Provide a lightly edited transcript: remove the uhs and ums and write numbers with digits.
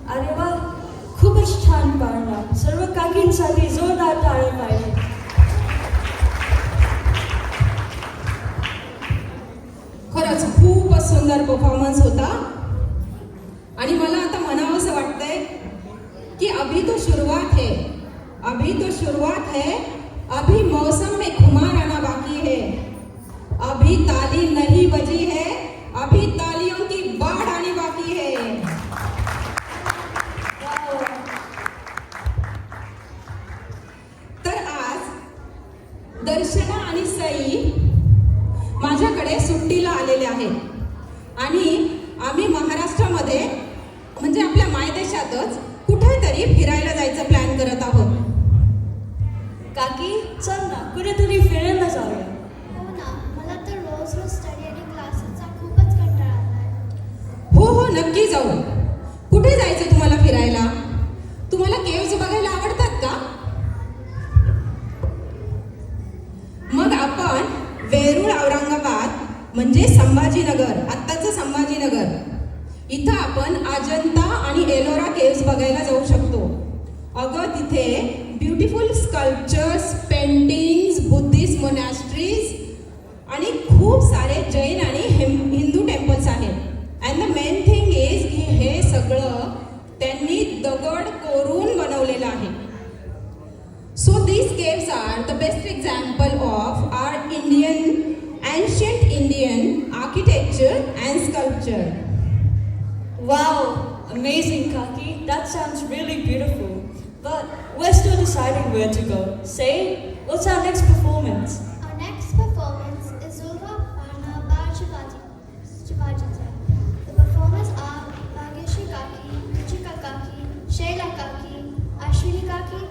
अरे वा, खूपच छान पाळणा. सर्व काकींसाठी जोरदार टाळ्या पाहिजे. खरंच खूपच सुंदर परफॉर्मन्स होता आणि मला आता म्हणावंसं वाटतंय की अभी तो शुरुआत है, अभी तो शुरुआत है, अभी मौसम में खुमार आना बाकी है, अभी ताली नहीं बजी है, अभी तालियों की बाढ़ आनी बाकी है. तर आज दर्शना आणि सई माझ्याकडे सुट्टीला आलेले आहेत आणि आम्ही महाराष्ट्रामध्ये म्हणजे आपल्या मायदेशातच कुठेतरी फिरायला जायचं प्लॅन करत आहोत. काकी चल ना, कुठेतरी फिरायला जाऊया. हो ना, मला तर रोज रोज स्टडी आणि क्लासेसचा खूपच कंटाळा आलाय. हो हो नक्की जाऊ. कुठे जायचं तुम्हाला फिरायला? तुम्हाला केव्ज बघायला आवडतात का? मग आपण वेरूळ औरंगाबाद म्हणजे संभाजीनगर, आत्ताचं संभाजीनगर इथं आपण अजंता आणि एलोरा केव्स बघायला जाऊ शकतो. अगं तिथे ब्युटिफुल स्कल्पचर्स, पेंटिंग्स, बुद्धिस्ट मोनॅस्ट्रीज आणि खूप सारे जैन आणि हिंदू टेम्पल्स आहेत. And the main thing is की हे सगळं त्यांनी दगड कोरून बनवलेलं आहे. So these caves are the best example of our ancient Indian architecture and sculpture. Wow, amazing, Kaki. That sounds really beautiful. But we're still deciding where to go. Say, what's our next performance? Our next performance is Zulfa Parna by Shivaji. The performers are Bhagyashree Kaki, Ruchika Kaki, Shaila Kaki, Ashwini Kaki,